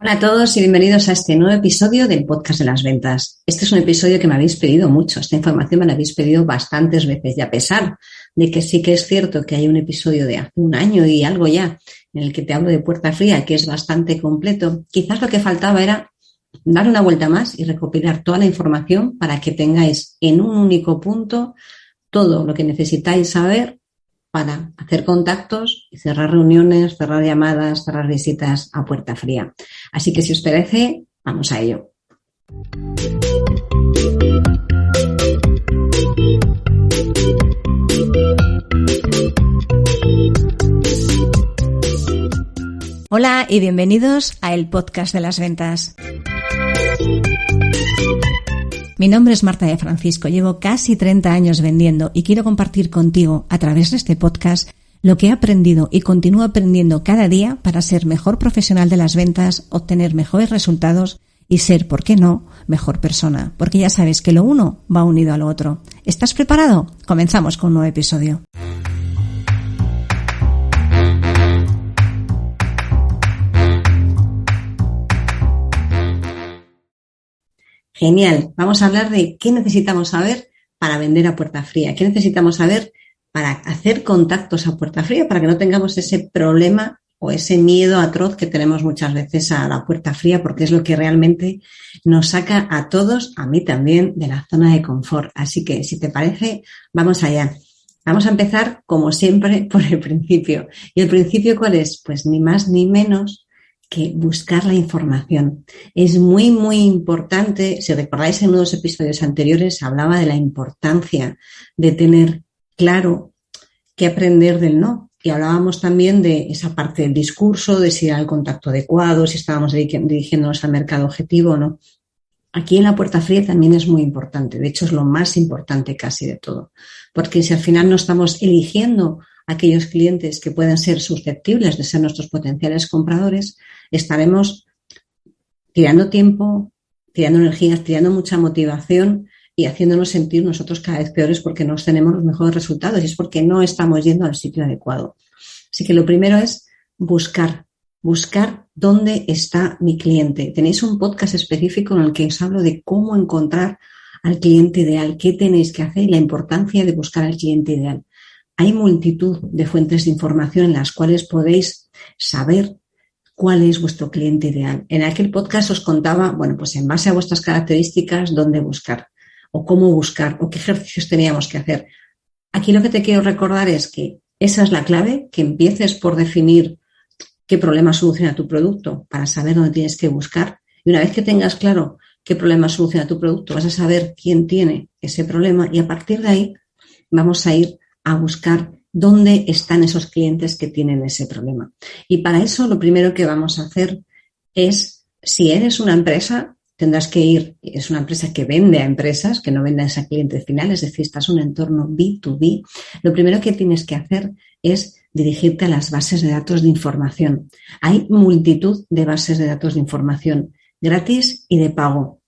Hola a todos y bienvenidos a este nuevo episodio del Podcast de las Ventas. Este es un episodio que me habéis pedido mucho. Esta información me la habéis pedido bastantes veces y a pesar de que sí que es cierto que hay un episodio de hace un año y algo ya en el que te hablo de puerta fría, que es bastante completo, quizás lo que faltaba era dar una vuelta más y recopilar toda la información para que tengáis en un único punto todo lo que necesitáis saber para hacer contactos y cerrar reuniones, cerrar llamadas, cerrar visitas a puerta fría. Así que si os parece, vamos a ello. Hola y bienvenidos a el Podcast de las Ventas. Mi nombre es Marta de Francisco, llevo casi 30 años vendiendo y quiero compartir contigo a través de este podcast lo que he aprendido y continúo aprendiendo cada día para ser mejor profesional de las ventas, obtener mejores resultados y ser, ¿por qué no?, mejor persona. Porque ya sabes que lo uno va unido a lo otro. ¿Estás preparado? Comenzamos con un nuevo episodio. Genial. Vamos a hablar de qué necesitamos saber para vender a puerta fría, qué necesitamos saber para hacer contactos a puerta fría, para que no tengamos ese problema o ese miedo atroz que tenemos muchas veces a la puerta fría, porque es lo que realmente nos saca a todos, a mí también, de la zona de confort. Así que, si te parece, vamos allá. Vamos a empezar, como siempre, por el principio. ¿Y el principio cuál es? Pues ni más ni menos que buscar la información. Es muy, muy importante. Si recordáis en unos episodios anteriores, hablaba de la importancia de tener claro qué aprender del no. Y hablábamos también de esa parte del discurso, de si era el contacto adecuado, si estábamos dirigiéndonos al mercado objetivo o no. Aquí en la puerta fría también es muy importante. De hecho, es lo más importante casi de todo. Porque si al final no estamos eligiendo aquellos clientes que pueden ser susceptibles de ser nuestros potenciales compradores, estaremos tirando tiempo, tirando energías, tirando mucha motivación y haciéndonos sentir nosotros cada vez peores porque no obtenemos los mejores resultados y es porque no estamos yendo al sitio adecuado. Así que lo primero es buscar dónde está mi cliente. Tenéis un podcast específico en el que os hablo de cómo encontrar al cliente ideal, qué tenéis que hacer y la importancia de buscar al cliente ideal. Hay multitud de fuentes de información en las cuales podéis saber cuál es vuestro cliente ideal. En aquel podcast os contaba, bueno, pues en base a vuestras características, dónde buscar o cómo buscar o qué ejercicios teníamos que hacer. Aquí lo que te quiero recordar es que esa es la clave, que empieces por definir qué problema soluciona tu producto para saber dónde tienes que buscar. Y una vez que tengas claro qué problema soluciona tu producto, vas a saber quién tiene ese problema y a partir de ahí vamos a ir a buscar dónde están esos clientes que tienen ese problema. Y para eso lo primero que vamos a hacer es, si eres una empresa, tendrás que ir, es una empresa que vende a empresas, que no vende a clientes finales, es decir, estás en un entorno B2B, lo primero que tienes que hacer es dirigirte a las bases de datos de información. Hay multitud de bases de datos de información, gratis y de pago.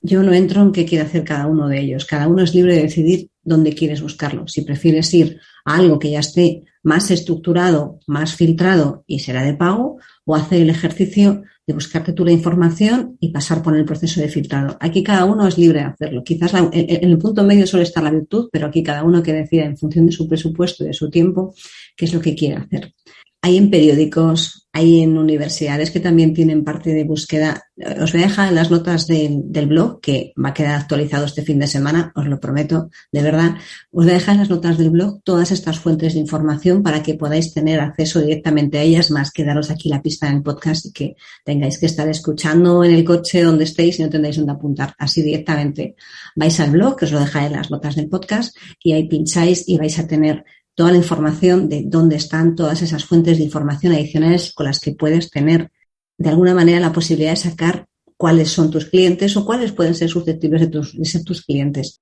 Yo no entro en qué quiere hacer cada uno de ellos. Cada uno es libre de decidir dónde quieres buscarlo. Si prefieres ir a algo que ya esté más estructurado, más filtrado y será de pago, o hacer el ejercicio de buscarte tú la información y pasar por el proceso de filtrado. Aquí cada uno es libre de hacerlo. Quizás en el punto medio suele estar la virtud, pero aquí cada uno que decida en función de su presupuesto y de su tiempo qué es lo que quiere hacer. Hay en periódicos, hay en universidades que también tienen parte de búsqueda. Os voy a dejar en las notas del blog, que va a quedar actualizado este fin de semana, os lo prometo, de verdad. Os voy a dejar en las notas del blog todas estas fuentes de información para que podáis tener acceso directamente a ellas, más que daros aquí la pista en el podcast y que tengáis que estar escuchando en el coche donde estéis y no tendréis dónde apuntar. Así directamente vais al blog, que os lo dejaré en las notas del podcast, y ahí pincháis y vais a tener toda la información de dónde están todas esas fuentes de información adicionales con las que puedes tener de alguna manera la posibilidad de sacar cuáles son tus clientes o cuáles pueden ser susceptibles de ser tus clientes.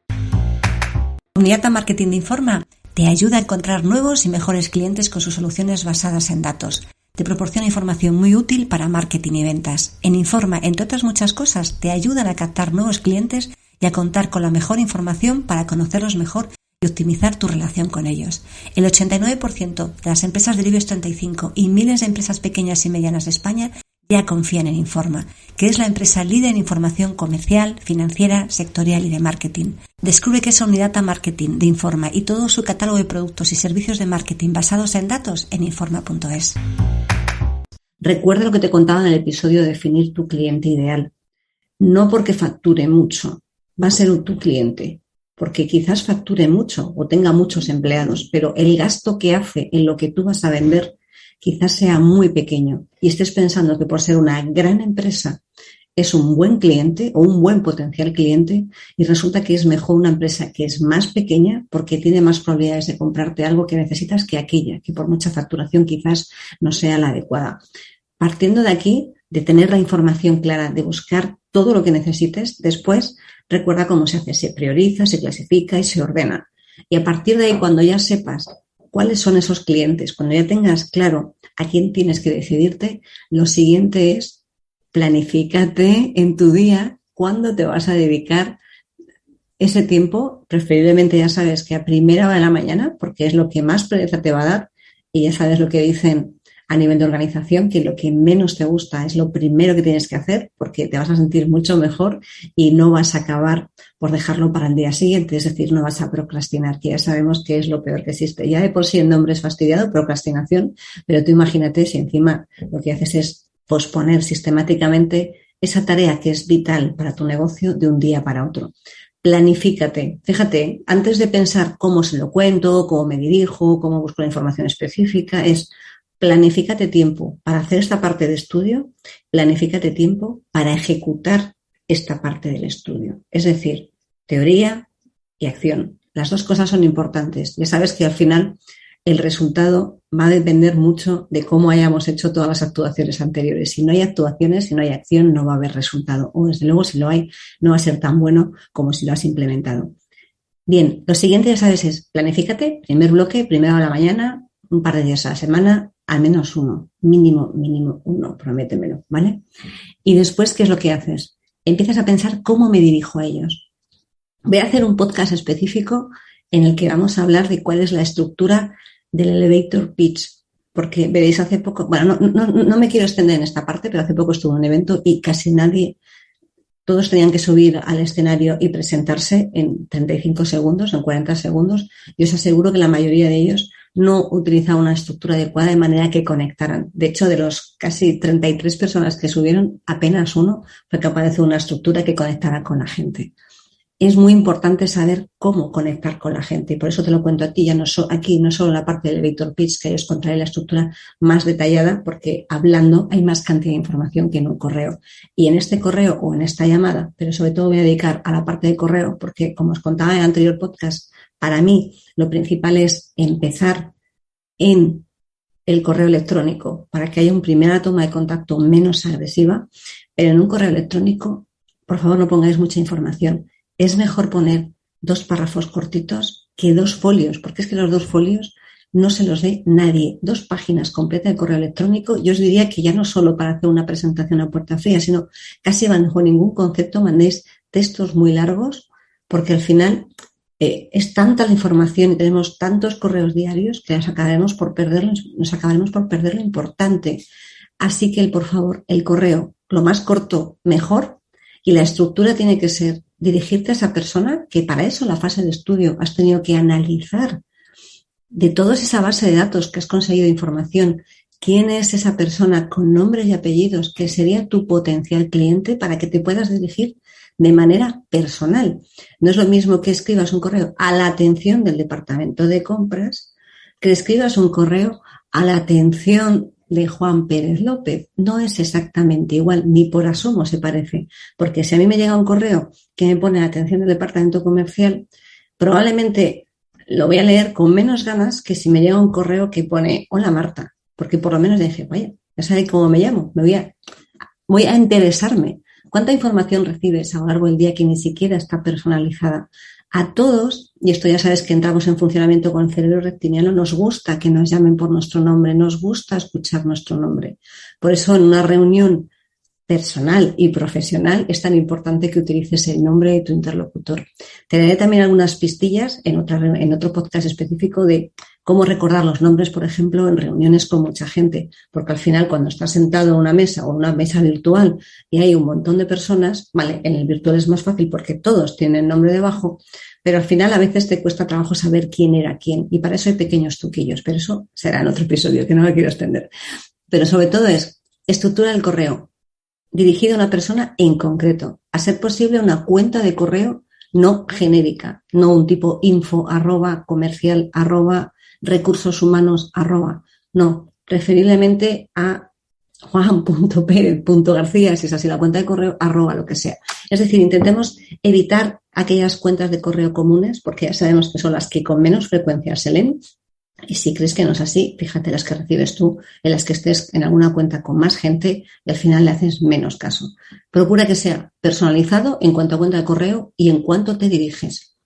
Uniata Marketing de Informa te ayuda a encontrar nuevos y mejores clientes con sus soluciones basadas en datos. Te proporciona información muy útil para marketing y ventas. En Informa, entre otras muchas cosas, te ayudan a captar nuevos clientes y a contar con la mejor información para conocerlos mejor y optimizar tu relación con ellos. El 89% de las empresas del IBEX 35 y miles de empresas pequeñas y medianas de España Ya confían en Informa, que es la empresa líder en información comercial, financiera, sectorial y de marketing. Descubre qué es Omnidata Marketing de Informa y todo su catálogo de productos y servicios de marketing basados en datos en Informa.es. Recuerda lo que te contaba en el episodio de definir tu cliente ideal. No porque facture mucho, va a ser tu cliente, porque quizás facture mucho o tenga muchos empleados, pero el gasto que hace en lo que tú vas a vender quizás sea muy pequeño y estés pensando que por ser una gran empresa es un buen cliente o un buen potencial cliente y resulta que es mejor una empresa que es más pequeña porque tiene más probabilidades de comprarte algo que necesitas que aquella, que por mucha facturación quizás no sea la adecuada. Partiendo de aquí, de tener la información clara, de buscar todo lo que necesites, después recuerda cómo se hace, se prioriza, se clasifica y se ordena. Y a partir de ahí, cuando ya sepas cuáles son esos clientes, cuando ya tengas claro a quién tienes que decidirte, lo siguiente es planifícate en tu día cuándo te vas a dedicar ese tiempo, preferiblemente ya sabes que a primera hora de la mañana, porque es lo que más pereza te va a dar y ya sabes lo que dicen a nivel de organización, que lo que menos te gusta es lo primero que tienes que hacer porque te vas a sentir mucho mejor y no vas a acabar por dejarlo para el día siguiente, es decir, no vas a procrastinar, que ya sabemos que es lo peor que existe. Ya de por sí el nombre es fastidiado, procrastinación, pero tú imagínate si encima lo que haces es posponer sistemáticamente esa tarea que es vital para tu negocio de un día para otro. Planifícate. Fíjate, antes de pensar cómo se lo cuento, cómo me dirijo, cómo busco la información específica, es planifícate tiempo para hacer esta parte de estudio, planifícate tiempo para ejecutar esta parte del estudio. Es decir, teoría y acción. Las dos cosas son importantes. Ya sabes que al final el resultado va a depender mucho de cómo hayamos hecho todas las actuaciones anteriores. Si no hay actuaciones, si no hay acción, no va a haber resultado. O desde luego, si lo hay, no va a ser tan bueno como si lo has implementado. Bien, lo siguiente ya sabes es planifícate, primer bloque, primero a la mañana, un par de días a la semana, al menos uno, mínimo uno, prométemelo, ¿vale? Y después, ¿qué es lo que haces? Empiezas a pensar cómo me dirijo a ellos. Voy a hacer un podcast específico en el que vamos a hablar de cuál es la estructura del elevator pitch, porque veréis hace poco, bueno, no me quiero extender en esta parte, pero hace poco estuve en un evento y casi nadie, todos tenían que subir al escenario y presentarse en 35 segundos, en 40 segundos. Yo os aseguro que la mayoría de ellos no utilizaba una estructura adecuada de manera que conectaran. De hecho, de los casi 33 personas que subieron, apenas uno fue capaz de hacer una estructura que conectara con la gente. Es muy importante saber cómo conectar con la gente y por eso te lo cuento a ti, aquí no solo la parte del elevator pitch, que os contaré la estructura más detallada, porque hablando hay más cantidad de información que en un correo. Y en este correo o en esta llamada, pero sobre todo voy a dedicar a la parte de correo, porque como os contaba en el anterior podcast, para mí lo principal es empezar en el correo electrónico para que haya una primera toma de contacto menos agresiva, pero en un correo electrónico, por favor, no pongáis mucha información. Es mejor poner 2 párrafos cortitos que 2 folios, porque es que los 2 folios no se los ve nadie. 2 páginas completas de correo electrónico, yo os diría que ya no solo para hacer una presentación a puerta fría, sino casi bajo ningún concepto mandéis textos muy largos, porque al final es tanta la información y tenemos tantos correos diarios que nos acabaremos por perder lo importante. Así que, por favor, el correo, lo más corto, mejor, y la estructura tiene que ser dirigirte a esa persona que para eso, la fase de estudio, has tenido que analizar de toda esa base de datos que has conseguido información, quién es esa persona con nombres y apellidos que sería tu potencial cliente para que te puedas dirigir de manera personal. No es lo mismo que escribas un correo a la atención del departamento de compras que escribas un correo a la atención de Juan Pérez López. No es exactamente igual, ni por asomo se parece, porque si a mí me llega un correo que me pone la atención del departamento comercial, probablemente lo voy a leer con menos ganas que si me llega un correo que pone hola Marta, porque por lo menos dije, vaya, ya sabéis cómo me llamo, voy a interesarme. ¿Cuánta información recibes a lo largo del día que ni siquiera está personalizada? A todos, y esto ya sabes que entramos en funcionamiento con el cerebro reptiliano, nos gusta que nos llamen por nuestro nombre, nos gusta escuchar nuestro nombre. Por eso en una reunión personal y profesional es tan importante que utilices el nombre de tu interlocutor. Te daré también algunas pistillas en otro podcast específico de Cómo recordar los nombres, por ejemplo, en reuniones con mucha gente, porque al final cuando estás sentado en una mesa o una mesa virtual y hay un montón de personas, vale, en el virtual es más fácil porque todos tienen nombre debajo, pero al final a veces te cuesta trabajo saber quién era quién y para eso hay pequeños truquillos, pero eso será en otro episodio que no me quiero extender. Pero sobre todo es estructura del correo dirigido a una persona en concreto, a ser posible una cuenta de correo no genérica, no un tipo info, @comercial, @recursos-humanos, no, preferiblemente a juan.perez.garcía, si es así la cuenta de correo, lo que sea. Es decir, intentemos evitar aquellas cuentas de correo comunes, porque ya sabemos que son las que con menos frecuencia se leen. Y si crees que no es así, fíjate las que recibes tú, en las que estés en alguna cuenta con más gente y al final le haces menos caso. Procura que sea personalizado en cuanto a cuenta de correo y en cuanto te diriges.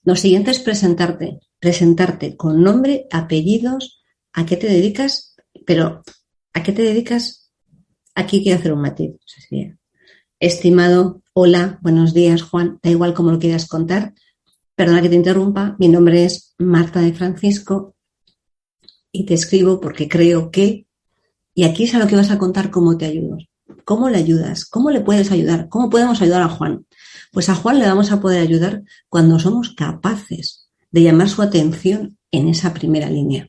Lo siguiente es presentarte con nombre, apellidos, a qué te dedicas, pero ¿a qué te dedicas? Aquí quiero hacer un matiz. Estimado, hola, buenos días, Juan, da igual cómo lo quieras contar. Perdona que te interrumpa, mi nombre es Marta de Francisco y te escribo porque creo que, y aquí es a lo que vas a contar cómo te ayudo. ¿Cómo le ayudas? ¿Cómo le puedes ayudar? ¿Cómo podemos ayudar a Juan? Pues a Juan le vamos a poder ayudar cuando somos capaces de llamar su atención en esa primera línea.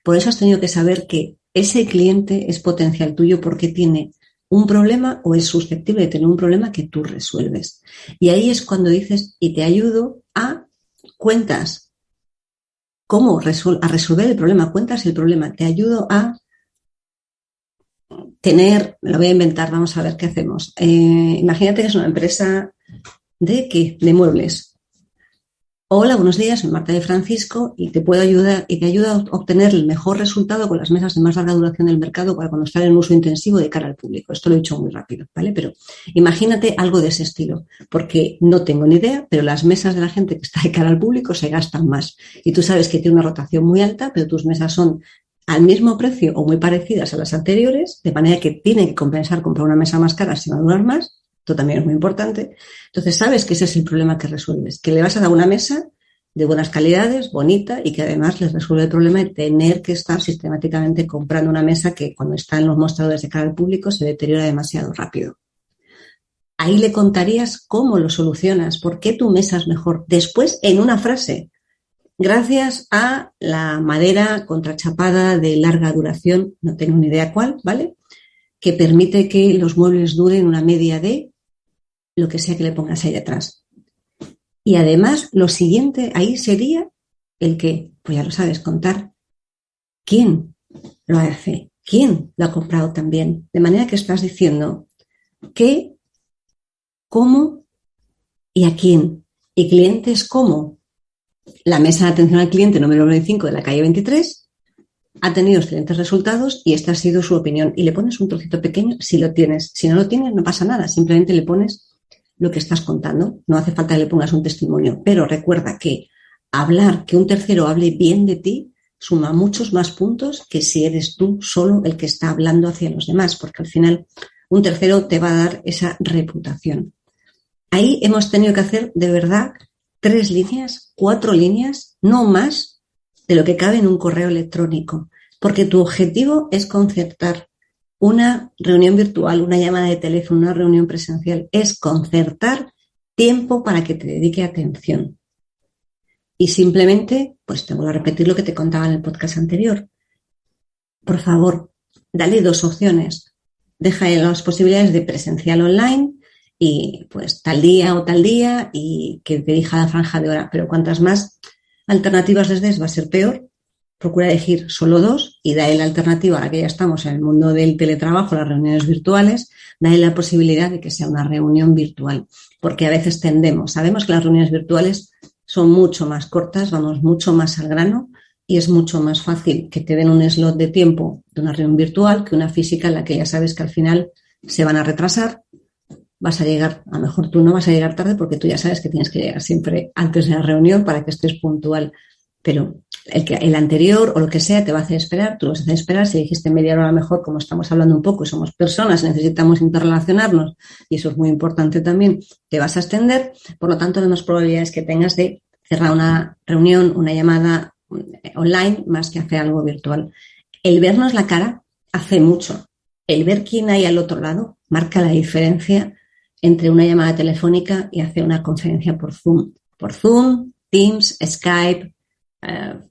Por eso has tenido que saber que ese cliente es potencial tuyo porque tiene un problema o es susceptible de tener un problema que tú resuelves. Y ahí es cuando dices, y te ayudo a cuentas. ¿Cómo a resolver el problema? Cuentas el problema. Te ayudo a tener, me lo voy a inventar, vamos a ver qué hacemos. Imagínate que es una empresa ¿de qué? De muebles. Hola, buenos días, soy Marta de Francisco y te puedo ayudar y te ayudo a obtener el mejor resultado con las mesas de más larga duración del mercado para cuando están en uso intensivo de cara al público. Esto lo he dicho muy rápido, ¿vale? Pero imagínate algo de ese estilo, porque no tengo ni idea, pero las mesas de la gente que está de cara al público se gastan más. Y tú sabes que tiene una rotación muy alta, pero tus mesas son al mismo precio o muy parecidas a las anteriores, de manera que tiene que compensar comprar una mesa más cara si va a durar más. Esto también es muy importante. Entonces, sabes que ese es el problema que resuelves, que le vas a dar una mesa de buenas calidades, bonita, y que además les resuelve el problema de tener que estar sistemáticamente comprando una mesa que cuando está en los mostradores de cara al público se deteriora demasiado rápido. Ahí le contarías cómo lo solucionas, por qué tu mesa es mejor. Después, en una frase, gracias a la madera contrachapada de larga duración, no tengo ni idea cuál, ¿vale?, que permite que los muebles duren una media de lo que sea que le pongas ahí detrás. Y además, lo siguiente ahí sería el que, pues ya lo sabes, contar quién lo hace, quién lo ha comprado también. De manera que estás diciendo qué, cómo y a quién. Y clientes como la mesa de atención al cliente número 95 de la calle 23 ha tenido excelentes resultados y esta ha sido su opinión. Y le pones un trocito pequeño si lo tienes. Si no lo tienes, no pasa nada. Simplemente le pones lo que estás contando. No hace falta que le pongas un testimonio. Pero recuerda que hablar, que un tercero hable bien de ti, suma muchos más puntos que si eres tú solo el que está hablando hacia los demás. Porque al final un tercero te va a dar esa reputación. Ahí hemos tenido que hacer de verdad 3 líneas, 4 líneas, no más de lo que cabe en un correo electrónico, porque tu objetivo es concertar una reunión virtual, una llamada de teléfono, una reunión presencial, es concertar tiempo para que te dedique atención. Y simplemente, pues te vuelvo a repetir lo que te contaba en el podcast anterior. Por favor, dale 2 opciones. Deja las posibilidades de presencial online y pues tal día o tal día y que te dirija la franja de hora, pero cuantas más alternativas les des va a ser peor. Procura elegir solo 2 y dale la alternativa, ahora que ya estamos en el mundo del teletrabajo, las reuniones virtuales, dale la posibilidad de que sea una reunión virtual, porque a veces sabemos que las reuniones virtuales son mucho más cortas, vamos mucho más al grano y es mucho más fácil que te den un slot de tiempo de una reunión virtual que una física en la que ya sabes que al final se van a retrasar. Vas a llegar, a lo mejor tú no vas a llegar tarde porque tú ya sabes que tienes que llegar siempre antes de la reunión para que estés puntual, pero el anterior o lo que sea te va a hacer esperar, tú vas a hacer esperar, si dijiste media hora a lo mejor, como estamos hablando un poco y somos personas, necesitamos interrelacionarnos y eso es muy importante también, te vas a extender, por lo tanto hay más probabilidades que tengas de cerrar una reunión, una llamada online más que hacer algo virtual. El vernos la cara hace mucho. El ver quién hay al otro lado marca la diferencia entre una llamada telefónica y hacer una conferencia por Zoom. Por Zoom, Teams, Skype,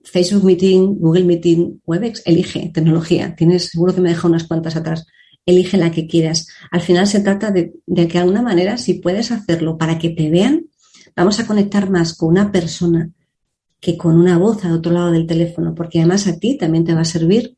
Facebook Meeting, Google Meeting, Webex, elige tecnología. Seguro que me deja unas cuantas atrás. Elige la que quieras. Al final se trata de que de alguna manera, si puedes hacerlo para que te vean, vamos a conectar más con una persona que con una voz al otro lado del teléfono, porque además a ti también te va a servir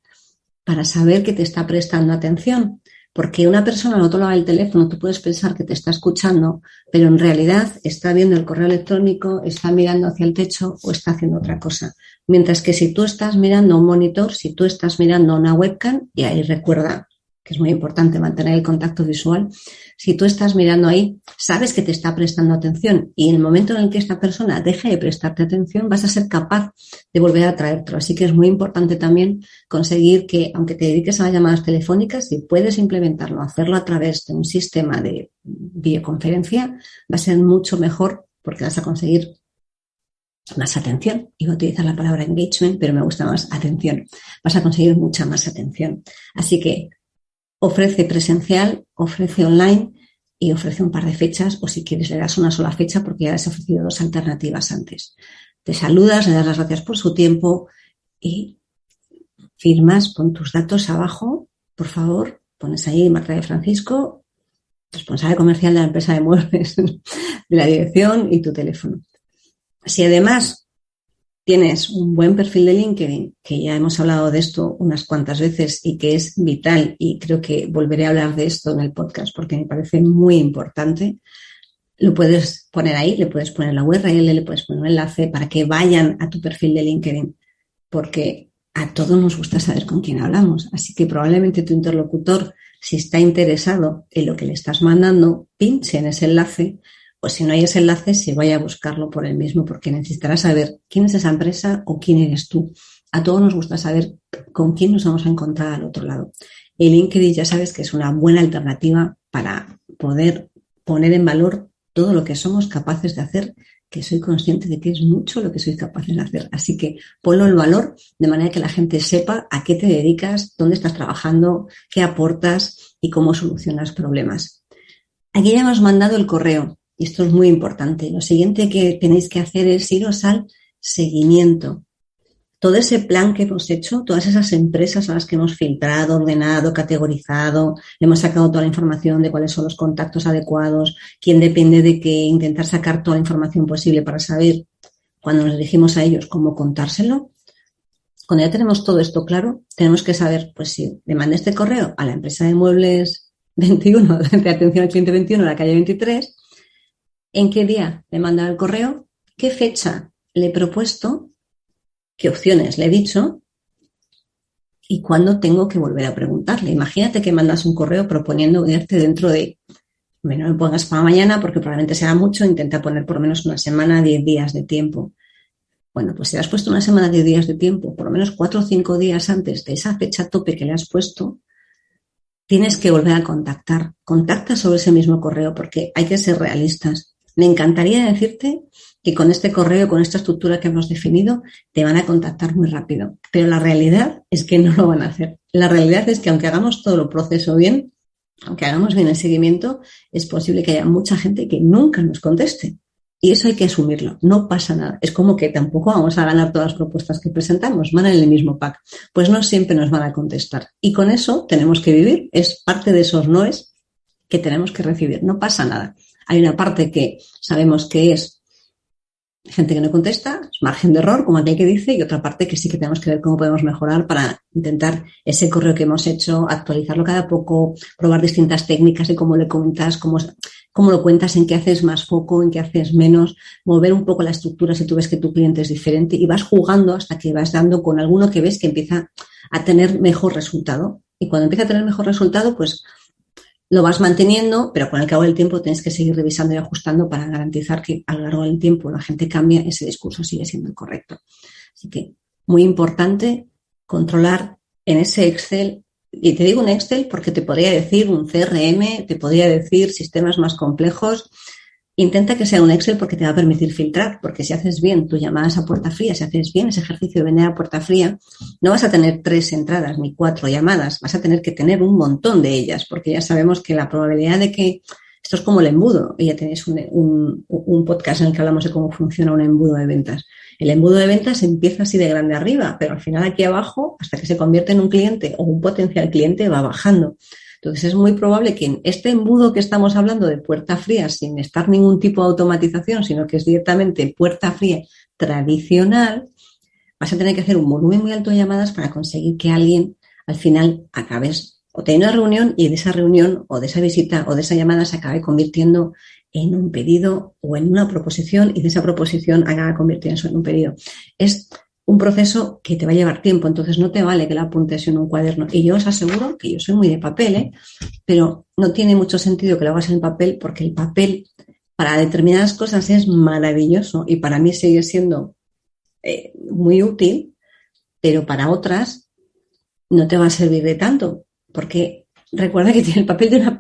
para saber que te está prestando atención. Porque una persona al otro lado del teléfono, tú puedes pensar que te está escuchando, pero en realidad está viendo el correo electrónico, está mirando hacia el techo o está haciendo otra cosa. Mientras que si tú estás mirando un monitor, si tú estás mirando una webcam, y ahí recuerda que es muy importante mantener el contacto visual, si tú estás mirando ahí, sabes que te está prestando atención y en el momento en el que esta persona deje de prestarte atención, vas a ser capaz de volver a traértelo. Así que es muy importante también conseguir que, aunque te dediques a las llamadas telefónicas, si puedes implementarlo, hacerlo a través de un sistema de videoconferencia, va a ser mucho mejor porque vas a conseguir más atención. Iba a utilizar la palabra engagement, pero me gusta más atención. Vas a conseguir mucha más atención. Así que ofrece presencial, ofrece online y ofrece un par de fechas, o si quieres le das una sola fecha porque ya les he ofrecido 2 alternativas antes. Te saludas, le das las gracias por su tiempo y firmas, pon tus datos abajo, por favor, pones ahí Marta de Francisco, responsable comercial de la empresa de muebles, de la dirección y tu teléfono. Si además tienes un buen perfil de LinkedIn, que ya hemos hablado de esto unas cuantas veces y que es vital, y creo que volveré a hablar de esto en el podcast porque me parece muy importante, lo puedes poner ahí, le puedes poner la URL, le puedes poner un enlace para que vayan a tu perfil de LinkedIn, porque a todos nos gusta saber con quién hablamos. Así que probablemente tu interlocutor, si está interesado en lo que le estás mandando, pinche en ese enlace. O si no hay ese enlace, se vaya a buscarlo por él mismo, porque necesitará saber quién es esa empresa o quién eres tú. A todos nos gusta saber con quién nos vamos a encontrar al otro lado. El LinkedIn ya sabes que es una buena alternativa para poder poner en valor todo lo que somos capaces de hacer, que soy consciente de que es mucho lo que soy capaz de hacer. Así que ponlo en valor de manera que la gente sepa a qué te dedicas, dónde estás trabajando, qué aportas y cómo solucionas problemas. Aquí ya hemos mandado el correo. Y esto es muy importante. Lo siguiente que tenéis que hacer es iros al seguimiento. Todo ese plan que hemos hecho, todas esas empresas a las que hemos filtrado, ordenado, categorizado, le hemos sacado toda la información de cuáles son los contactos adecuados, quién depende de qué, intentar sacar toda la información posible para saber, cuando nos dirigimos a ellos, cómo contárselo. Cuando ya tenemos todo esto claro, tenemos que saber, pues si le mandé este correo a la empresa de muebles 21, de atención al cliente 21, la calle 23, ¿en qué día le manda el correo? ¿Qué fecha le he propuesto? ¿Qué opciones le he dicho? ¿Y cuándo tengo que volver a preguntarle? Imagínate que mandas un correo proponiendo verte dentro de, bueno, no me pongas para mañana porque probablemente será mucho, intenta poner por lo menos una semana, 10 días de tiempo. Bueno, pues si has puesto una semana, 10 días de tiempo, por lo menos 4 o 5 días antes de esa fecha tope que le has puesto, tienes que volver a contactar. Contacta sobre ese mismo correo porque hay que ser realistas. Me encantaría decirte que con este correo, con esta estructura que hemos definido, te van a contactar muy rápido. Pero la realidad es que no lo van a hacer. La realidad es que aunque hagamos todo el proceso bien, aunque hagamos bien el seguimiento, es posible que haya mucha gente que nunca nos conteste. Y eso hay que asumirlo. No pasa nada. Es como que tampoco vamos a ganar todas las propuestas que presentamos. Van en el mismo pack. Pues no siempre nos van a contestar. Y con eso tenemos que vivir. Es parte de esos noes que tenemos que recibir. No pasa nada. Hay una parte que sabemos que es gente que no contesta, es margen de error, como aquel que dice, y otra parte que sí que tenemos que ver cómo podemos mejorar para intentar ese correo que hemos hecho, actualizarlo cada poco, probar distintas técnicas de cómo le cuentas, cómo lo cuentas, en qué haces más foco, en qué haces menos, mover un poco la estructura si tú ves que tu cliente es diferente y vas jugando hasta que vas dando con alguno que ves que empieza a tener mejor resultado. Y cuando empieza a tener mejor resultado, pues lo vas manteniendo, pero con el cabo del tiempo tienes que seguir revisando y ajustando para garantizar que a lo largo del tiempo la gente cambia, ese discurso sigue siendo el correcto. Así que muy importante controlar en ese Excel, y te digo un Excel porque te podría decir un CRM, te podría decir sistemas más complejos, Intenta que sea un Excel porque te va a permitir filtrar, porque si haces bien tus llamadas a puerta fría, si haces bien ese ejercicio de vender a puerta fría, no vas a tener 3 entradas ni 4 llamadas, vas a tener que tener un montón de ellas, porque ya sabemos que la probabilidad de que esto es como el embudo, y ya tenéis un podcast en el que hablamos de cómo funciona un embudo de ventas. El embudo de ventas empieza así de grande arriba, pero al final aquí abajo, hasta que se convierte en un cliente o un potencial cliente, va bajando. Entonces es muy probable que en este embudo que estamos hablando de puerta fría, sin estar ningún tipo de automatización, sino que es directamente puerta fría tradicional, vas a tener que hacer un volumen muy alto de llamadas para conseguir que alguien al final acabes o teniendo una reunión y de esa reunión o de esa visita o de esa llamada se acabe convirtiendo en un pedido o en una proposición y de esa proposición acabe convirtiéndose en un pedido. Es un proceso que te va a llevar tiempo, entonces no te vale que lo apuntes en un cuaderno. Y yo os aseguro que yo soy muy de papel, pero no tiene mucho sentido que lo hagas en papel porque el papel para determinadas cosas es maravilloso y para mí sigue siendo muy útil, pero para otras no te va a servir de tanto, porque recuerda que tiene el papel de una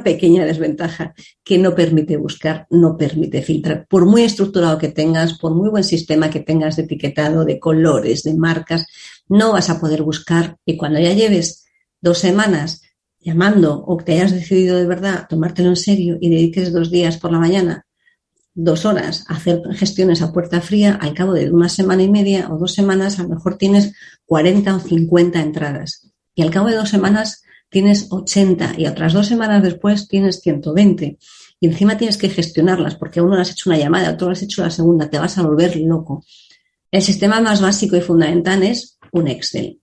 pequeña desventaja que no permite buscar, no permite filtrar. Por muy estructurado que tengas, por muy buen sistema que tengas de etiquetado, de colores, de marcas, no vas a poder buscar. Y cuando ya lleves 2 semanas llamando o que te hayas decidido de verdad tomártelo en serio y dediques 2 días por la mañana, 2 horas a hacer gestiones a puerta fría, al cabo de 1 semana y media o 2 semanas, a lo mejor tienes 40 o 50 entradas. Y al cabo de 2 semanas tienes 80 y otras 2 semanas después tienes 120. Y encima tienes que gestionarlas porque a uno le has hecho una llamada, a otro le has hecho la segunda, te vas a volver loco. El sistema más básico y fundamental es un Excel.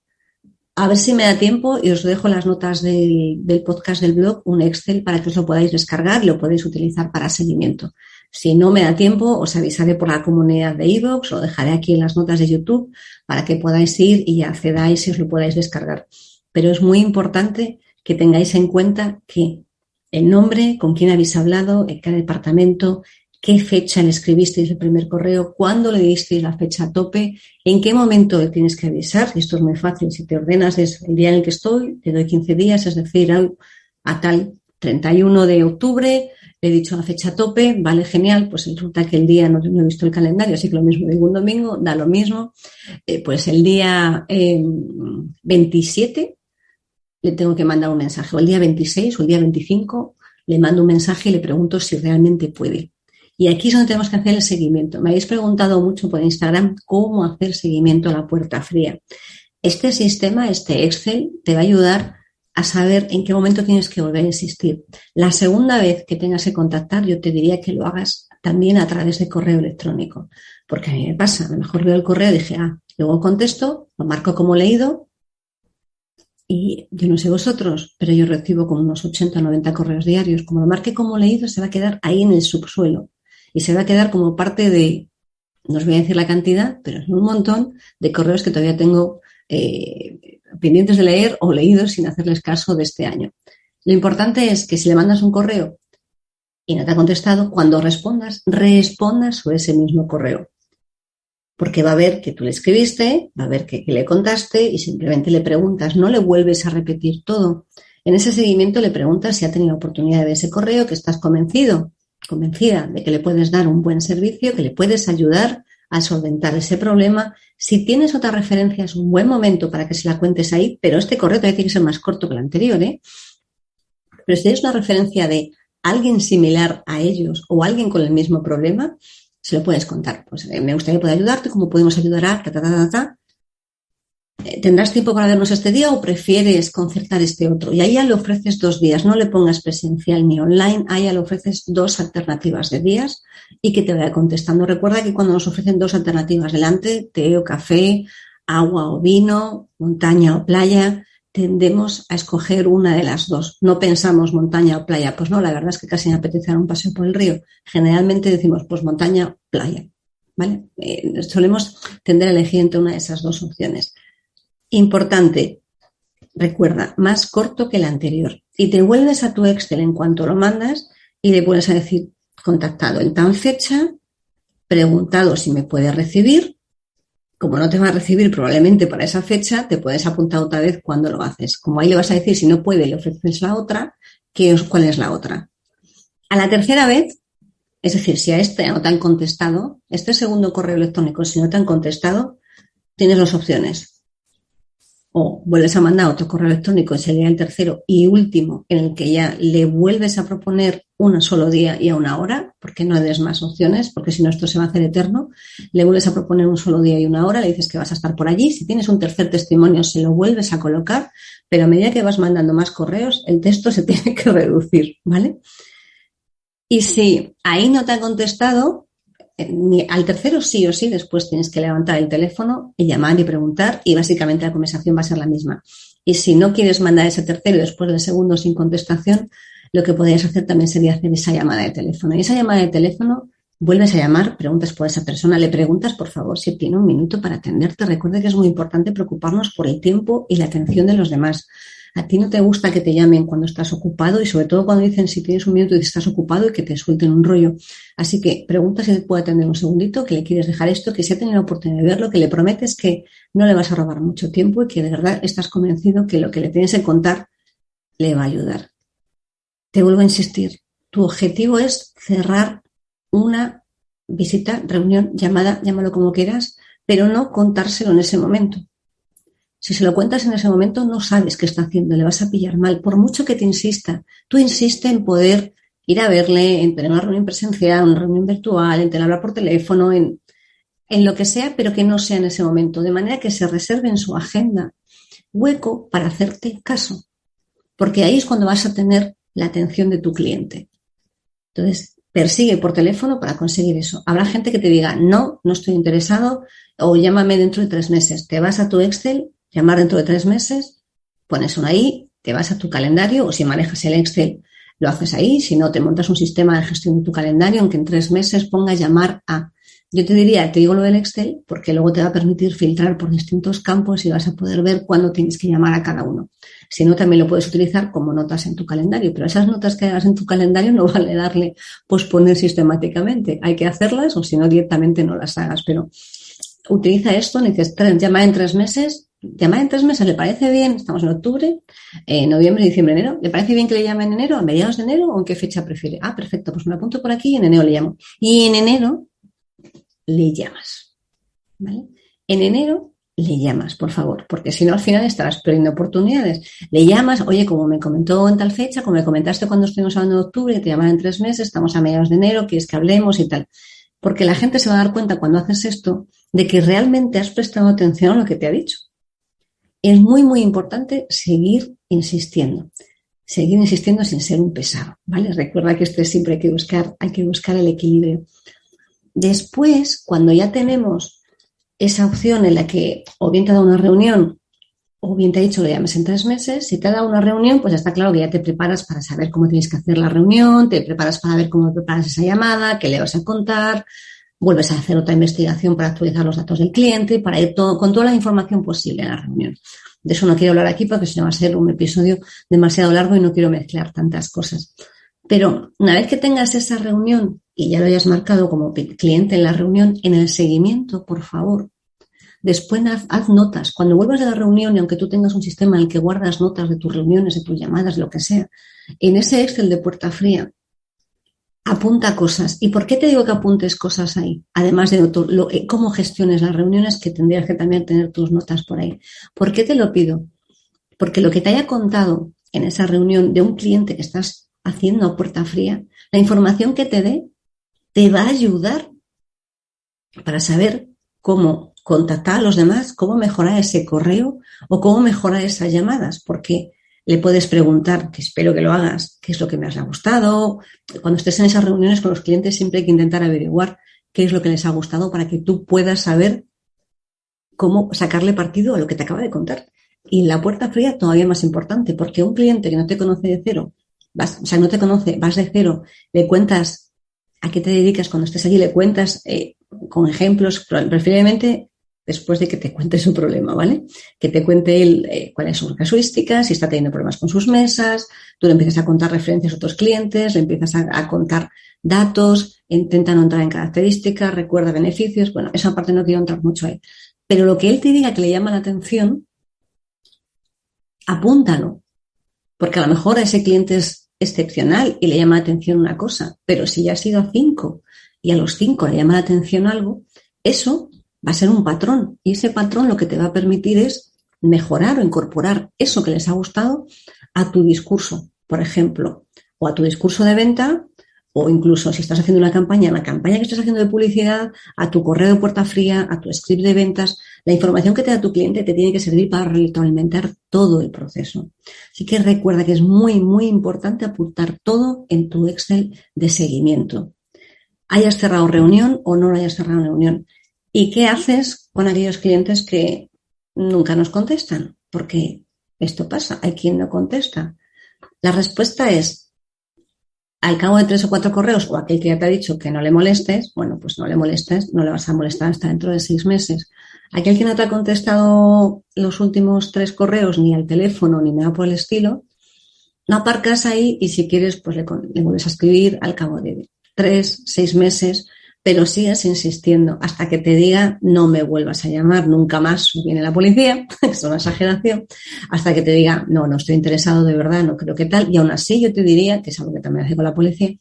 A ver si me da tiempo y os dejo las notas del podcast del blog, un Excel para que os lo podáis descargar y lo podéis utilizar para seguimiento. Si no me da tiempo, os avisaré por la comunidad de iVoox, lo dejaré aquí en las notas de YouTube para que podáis ir y accedáis y os lo podáis descargar. Pero es muy importante que tengáis en cuenta que el nombre, con quién habéis hablado, en cada departamento, qué fecha le escribisteis el primer correo, cuándo le disteis la fecha a tope, en qué momento le tienes que avisar. Esto es muy fácil. Si te ordenas es el día en el que estoy, te doy 15 días, es decir, a tal 31 de octubre, le he dicho la fecha a tope, vale, genial, pues resulta que el día no he visto el calendario, así que lo mismo digo un domingo, da lo mismo. Pues el día 27 le tengo que mandar un mensaje, o el día 26 o el día 25 le mando un mensaje y le pregunto si realmente puede. Y aquí es donde tenemos que hacer el seguimiento. Me habéis preguntado mucho por Instagram cómo hacer seguimiento a la puerta fría. Este sistema, este Excel, te va a ayudar a saber en qué momento tienes que volver a insistir. La segunda vez que tengas que contactar, yo te diría que lo hagas también a través de correo electrónico. Porque a mí me pasa, a lo mejor veo el correo y dije, luego contesto, lo marco como leído y yo no sé vosotros, pero yo recibo como unos 80 o 90 correos diarios. Como lo marque como leído, se va a quedar ahí en el subsuelo y se va a quedar como parte de, no os voy a decir la cantidad, pero es un montón de correos que todavía tengo pendientes de leer o leídos sin hacerles caso de este año. Lo importante es que si le mandas un correo y no te ha contestado, cuando respondas sobre ese mismo correo. Porque va a ver que tú le escribiste, va a ver que le contaste y simplemente le preguntas, no le vuelves a repetir todo. En ese seguimiento le preguntas si ha tenido oportunidad de ver ese correo, que estás convencida de que le puedes dar un buen servicio, que le puedes ayudar a solventar ese problema. Si tienes otra referencia, es un buen momento para que se la cuentes ahí, pero este correo todavía tiene que ser más corto que el anterior, Pero si tienes una referencia de alguien similar a ellos o alguien con el mismo problema, se lo puedes contar. Pues me gustaría poder ayudarte, ¿cómo podemos ayudar a ¿Tendrás tiempo para vernos este día o prefieres concertar este otro? Y ahí ya le ofreces 2 días, no le pongas presencial ni online, ahí ya le ofreces 2 alternativas de días y que te vaya contestando. Recuerda que cuando nos ofrecen 2 alternativas delante, té o café, agua o vino, montaña o playa, tendemos a escoger una de las 2. No pensamos montaña o playa. Pues no, la verdad es que casi me apetece dar un paseo por el río. Generalmente decimos, pues montaña o playa, ¿vale? Solemos tender a elegir entre una de esas 2 opciones. Importante, recuerda, más corto que el anterior. Y te vuelves a tu Excel en cuanto lo mandas y le vuelves a decir, contactado en tal fecha, preguntado si me puede recibir. Como no te va a recibir probablemente para esa fecha, te puedes apuntar otra vez cuando lo haces. Como ahí le vas a decir, si no puede, le ofreces la otra, ¿cuál es la otra? A la tercera vez, Es decir, si a este no te han contestado, este segundo correo electrónico, si no te han contestado, tienes dos opciones. O vuelves a mandar otro correo electrónico, sería el tercero y último, en el que ya le vuelves a proponer un solo día y a una hora, porque no des más opciones, porque si no esto se va a hacer eterno. Le vuelves a proponer un solo día y una hora, le dices que vas a estar por allí. Si tienes un tercer testimonio, se lo vuelves a colocar, pero a medida que vas mandando más correos, el texto se tiene que reducir, ¿vale? Y si ahí no te han contestado, al tercero sí o sí, después tienes que levantar el teléfono y llamar y preguntar, y básicamente la conversación va a ser la misma. Y si no quieres mandar ese tercero y después del segundo sin contestación, lo que podrías hacer también sería hacer esa llamada de teléfono. Y esa llamada de teléfono, vuelves a llamar, preguntas por esa persona, le preguntas, por favor, si tiene un minuto para atenderte. Recuerda que es muy importante preocuparnos por el tiempo y la atención de los demás. A ti no te gusta que te llamen cuando estás ocupado y sobre todo cuando dicen si tienes un minuto y estás ocupado y que te suelten un rollo. Así que pregunta si te puede atender un segundito, que le quieres dejar esto, que si ha tenido la oportunidad de verlo, que le prometes que no le vas a robar mucho tiempo y que de verdad estás convencido que lo que le tienes que contar le va a ayudar. Te vuelvo a insistir, tu objetivo es cerrar una visita, reunión, llamada, llámalo como quieras, pero no contárselo en ese momento. Si se lo cuentas en ese momento, no sabes qué está haciendo, le vas a pillar mal. Por mucho que te insista, tú insiste en poder ir a verle, en tener una reunión presencial, una reunión virtual, en tener hablar por teléfono, en lo que sea, pero que no sea en ese momento. De manera que se reserve en su agenda hueco para hacerte caso. Porque ahí es cuando vas a tener la atención de tu cliente. Entonces, persigue por teléfono para conseguir eso. Habrá gente que te diga, no estoy interesado, o llámame dentro de 3 meses. Te vas a tu Excel, llamar dentro de 3 meses, pones uno ahí, te vas a tu calendario, o si manejas el Excel, lo haces ahí. Si no, te montas un sistema de gestión de tu calendario, aunque en 3 meses ponga llamar a. Yo te diría, te digo lo del Excel, porque luego te va a permitir filtrar por distintos campos y vas a poder ver cuándo tienes que llamar a cada uno. Si no, también lo puedes utilizar como notas en tu calendario, pero esas notas que hagas en tu calendario no vale darle posponer sistemáticamente. Hay que hacerlas o si no, directamente no las hagas, pero utiliza esto, dices, llama en 3 meses, llamar en 3 meses, ¿le parece bien? Estamos en octubre, noviembre, diciembre, enero. ¿Le parece bien que le llame en enero, a mediados de enero o en qué fecha prefiere? Ah, perfecto, pues me apunto por aquí y en enero le llamo. Y en enero le llamas, ¿vale? En enero le llamas, por favor, porque si no al final estarás perdiendo oportunidades. Le llamas, oye, como me comentó en tal fecha, como me comentaste cuando estuvimos hablando de octubre, que te llaman en 3 meses, estamos a mediados de enero, quieres que hablemos y tal. Porque la gente se va a dar cuenta cuando haces esto de que realmente has prestado atención a lo que te ha dicho. Es muy, muy importante seguir insistiendo sin ser un pesado, ¿vale? Recuerda que esto siempre hay que buscar el equilibrio. Después, cuando ya tenemos esa opción en la que o bien te ha dado una reunión o bien te ha dicho que le llames en 3 meses, si te ha dado una reunión, pues está claro que ya te preparas para saber cómo tienes que hacer la reunión, te preparas para ver cómo preparas esa llamada, qué le vas a contar, vuelves a hacer otra investigación para actualizar los datos del cliente, para ir con toda la información posible en la reunión. De eso no quiero hablar aquí porque si no va a ser un episodio demasiado largo y no quiero mezclar tantas cosas. Pero una vez que tengas esa reunión y ya lo hayas marcado como cliente en la reunión, en el seguimiento, por favor, después haz notas. Cuando vuelvas de la reunión, y aunque tú tengas un sistema en el que guardas notas de tus reuniones, de tus llamadas, lo que sea, en ese Excel de puerta fría, apunta cosas. ¿Y por qué te digo que apuntes cosas ahí? Además de cómo gestiones las reuniones, que tendrías que también tener tus notas por ahí. ¿Por qué te lo pido? Porque lo que te haya contado en esa reunión de un cliente que estás haciendo a puerta fría, la información que te dé te va a ayudar para saber cómo contactar a los demás, cómo mejorar ese correo o cómo mejorar esas llamadas, porque le puedes preguntar, que espero que lo hagas, qué es lo que más le ha gustado. Cuando estés en esas reuniones con los clientes siempre hay que intentar averiguar qué es lo que les ha gustado para que tú puedas saber cómo sacarle partido a lo que te acaba de contar. Y la puerta fría todavía más importante, porque un cliente que no te conoce de cero, no te conoce, vas de cero, le cuentas a qué te dedicas cuando estés allí, le cuentas con ejemplos, preferiblemente después de que te cuente su problema, ¿vale? Que te cuente él cuáles son sus casuísticas, si está teniendo problemas con sus mesas, tú le empiezas a contar referencias a otros clientes, le empiezas a contar datos, intenta no entrar en características, recuerda beneficios, bueno, esa parte no quiero entrar mucho ahí. Pero lo que él te diga que le llama la atención, apúntalo, porque a lo mejor a ese cliente es excepcional y le llama la atención una cosa, pero si ya has ido a 5 y a los 5 le llama la atención algo, eso va a ser un patrón y ese patrón lo que te va a permitir es mejorar o incorporar eso que les ha gustado a tu discurso, por ejemplo, o a tu discurso de venta, o incluso si estás haciendo una campaña, la campaña que estás haciendo de publicidad, a tu correo de puerta fría, a tu script de ventas, la información que te da tu cliente te tiene que servir para retroalimentar todo el proceso. Así que recuerda que es muy, muy importante apuntar todo en tu Excel de seguimiento. Hayas cerrado reunión o no hayas cerrado reunión. ¿Y qué haces con aquellos clientes que nunca nos contestan? Porque esto pasa, hay quien no contesta. La respuesta es, al cabo de 3 o 4 correos, o aquel que ya te ha dicho que no le molestes, bueno, pues no le molestes, no le vas a molestar hasta dentro de 6 meses. Aquel que no te ha contestado los últimos 3 correos, ni al teléfono, ni nada por el estilo, no aparcas ahí y si quieres, pues le vuelves a escribir al cabo de 3, 6 meses, pero sigues insistiendo hasta que te diga no me vuelvas a llamar, nunca más viene la policía, es una exageración, hasta que te diga no estoy interesado de verdad, no creo que tal, y aún así yo te diría, que es algo que también hace con la policía,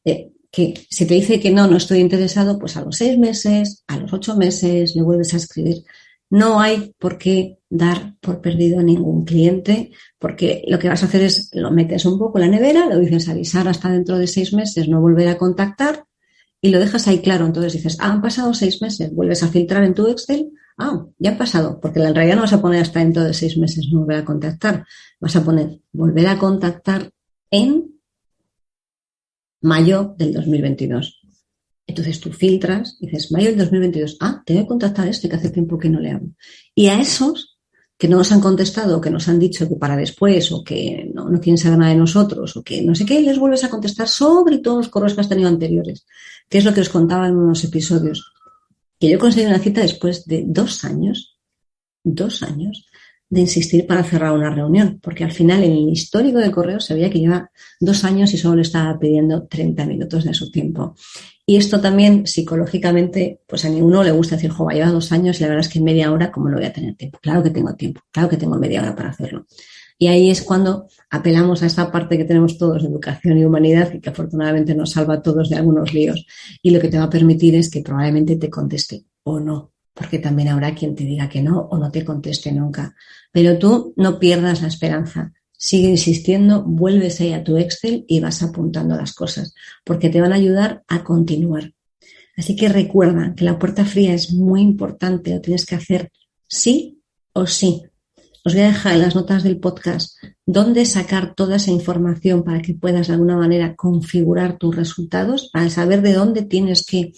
que si te dice que no estoy interesado, pues a los 6 meses, a los 8 meses le vuelves a escribir. No hay por qué dar por perdido a ningún cliente, porque lo que vas a hacer es lo metes un poco en la nevera, lo dices avisar hasta dentro de 6 meses, no volver a contactar, y lo dejas ahí claro. Entonces dices, han pasado 6 meses, vuelves a filtrar en tu Excel, ya ha pasado, porque en realidad no vas a poner hasta dentro de 6 meses no volver a contactar, vas a poner volver a contactar en mayo del 2022. Entonces tú filtras y dices, mayo del 2022, te voy a contactar a este que hace tiempo que no le hablo. Y a esos que no nos han contestado o que nos han dicho que para después o que no quieren saber nada de nosotros o que no sé qué, les vuelves a contestar sobre todos los correos que has tenido anteriores, que es lo que os contaba en unos episodios, que yo conseguí una cita después de 2 años de insistir para cerrar una reunión, porque al final en el histórico de correos se veía que lleva 2 años y solo le estaba pidiendo 30 minutos de su tiempo. Y esto también psicológicamente, pues a ninguno le gusta decir, lleva 2 años y la verdad es que en media hora, ¿cómo no voy a tener tiempo? Claro que tengo tiempo, claro que tengo media hora para hacerlo. Y ahí es cuando apelamos a esta parte que tenemos todos de educación y humanidad y que afortunadamente nos salva a todos de algunos líos. Y lo que te va a permitir es que probablemente te conteste o no, porque también habrá quien te diga que no o no te conteste nunca. Pero tú no pierdas la esperanza. Sigue insistiendo, vuelves ahí a tu Excel y vas apuntando las cosas, porque te van a ayudar a continuar. Así que recuerda que la puerta fría es muy importante, lo tienes que hacer sí o sí. Os voy a dejar en las notas del podcast dónde sacar toda esa información para que puedas de alguna manera configurar tus resultados, para saber de dónde tienes que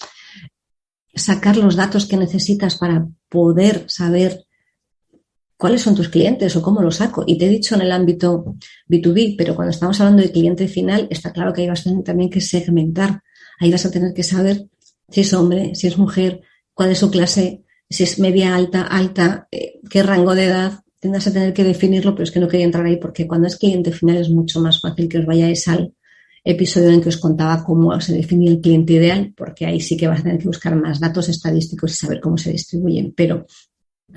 sacar los datos que necesitas para poder saber cuáles son tus clientes o cómo los saco. Y te he dicho en el ámbito B2B, pero cuando estamos hablando de cliente final, está claro que ahí vas a tener también que segmentar. Ahí vas a tener que saber si es hombre, si es mujer, cuál es su clase, si es media, alta, qué rango de edad. Tendrás a tener que definirlo, pero es que no quería entrar ahí porque cuando es cliente final es mucho más fácil que os vayáis al episodio en que os contaba cómo se define el cliente ideal, porque ahí sí que vas a tener que buscar más datos estadísticos y saber cómo se distribuyen. Pero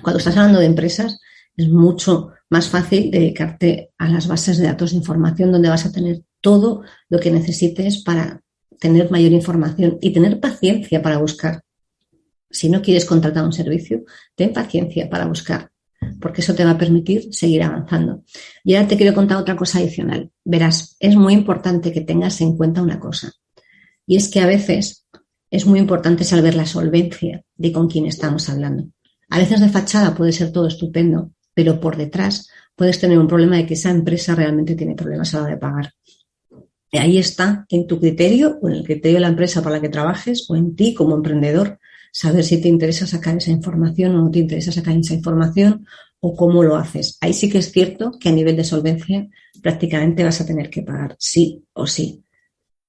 cuando estás hablando de empresas, es mucho más fácil dedicarte a las bases de datos de información donde vas a tener todo lo que necesites para tener mayor información y tener paciencia para buscar. Si no quieres contratar un servicio, ten paciencia para buscar, porque eso te va a permitir seguir avanzando. Y ahora te quiero contar otra cosa adicional. Verás, es muy importante que tengas en cuenta una cosa, y es que a veces es muy importante saber la solvencia de con quién estamos hablando. A veces de fachada puede ser todo estupendo, pero por detrás puedes tener un problema de que esa empresa realmente tiene problemas a la hora de pagar. Y ahí está, en tu criterio o en el criterio de la empresa para la que trabajes o en ti como emprendedor, saber si te interesa sacar esa información o no te interesa sacar esa información o cómo lo haces. Ahí sí que es cierto que a nivel de solvencia prácticamente vas a tener que pagar sí o sí.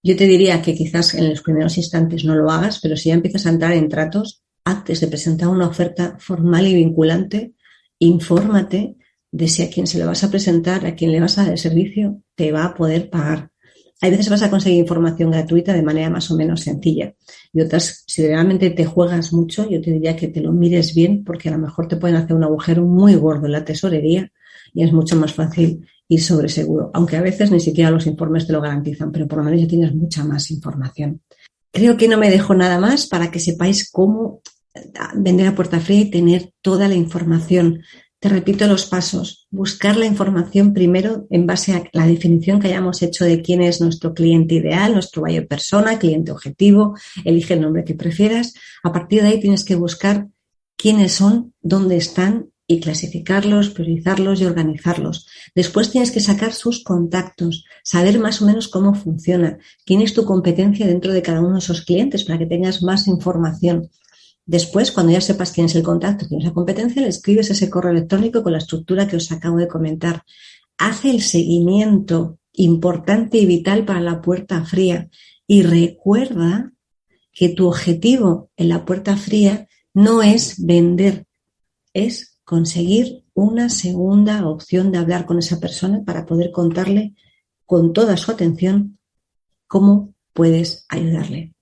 Yo te diría que quizás en los primeros instantes no lo hagas, pero si ya empiezas a entrar en tratos, antes de presentar una oferta formal y vinculante, infórmate de si a quien se lo vas a presentar, a quien le vas a dar el servicio, te va a poder pagar. Hay veces vas a conseguir información gratuita de manera más o menos sencilla y otras, si realmente te juegas mucho, yo te diría que te lo mires bien porque a lo mejor te pueden hacer un agujero muy gordo en la tesorería y es mucho más fácil ir sobre seguro, aunque a veces ni siquiera los informes te lo garantizan, pero por lo menos ya tienes mucha más información. Creo que no me dejo nada más para que sepáis cómo vender a puerta fría y tener toda la información. Te repito los pasos. Buscar la información primero en base a la definición que hayamos hecho de quién es nuestro cliente ideal, nuestro buyer persona, cliente objetivo. Elige el nombre que prefieras. A partir de ahí tienes que buscar quiénes son, dónde están y clasificarlos, priorizarlos y organizarlos. Después tienes que sacar sus contactos, saber más o menos cómo funciona, quién es tu competencia dentro de cada uno de esos clientes para que tengas más información. Después, cuando ya sepas quién es el contacto, quién es la competencia, le escribes ese correo electrónico con la estructura que os acabo de comentar. Haz el seguimiento importante y vital para la puerta fría y recuerda que tu objetivo en la puerta fría no es vender, es conseguir una segunda opción de hablar con esa persona para poder contarle con toda su atención cómo puedes ayudarle.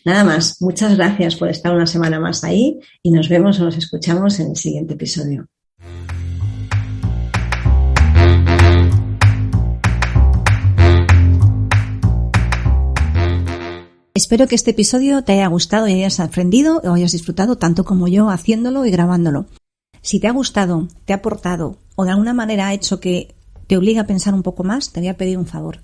Nada más, muchas gracias por estar una semana más ahí y nos vemos o nos escuchamos en el siguiente episodio. Espero que este episodio te haya gustado y hayas aprendido o hayas disfrutado tanto como yo haciéndolo y grabándolo. Si te ha gustado, te ha aportado o de alguna manera ha hecho que te obligue a pensar un poco más, te voy a pedir un favor.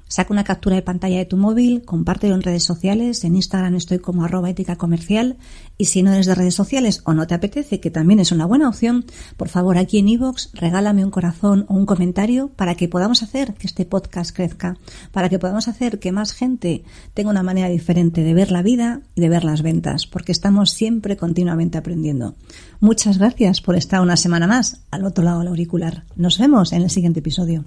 Saca una captura de pantalla de tu móvil, compártelo en redes sociales, en Instagram estoy como @éticacomercial y si no eres de redes sociales o no te apetece, que también es una buena opción, por favor aquí en iVoox regálame un corazón o un comentario para que podamos hacer que este podcast crezca, para que podamos hacer que más gente tenga una manera diferente de ver la vida y de ver las ventas, porque estamos siempre continuamente aprendiendo. Muchas gracias por estar una semana más al otro lado del auricular. Nos vemos en el siguiente episodio.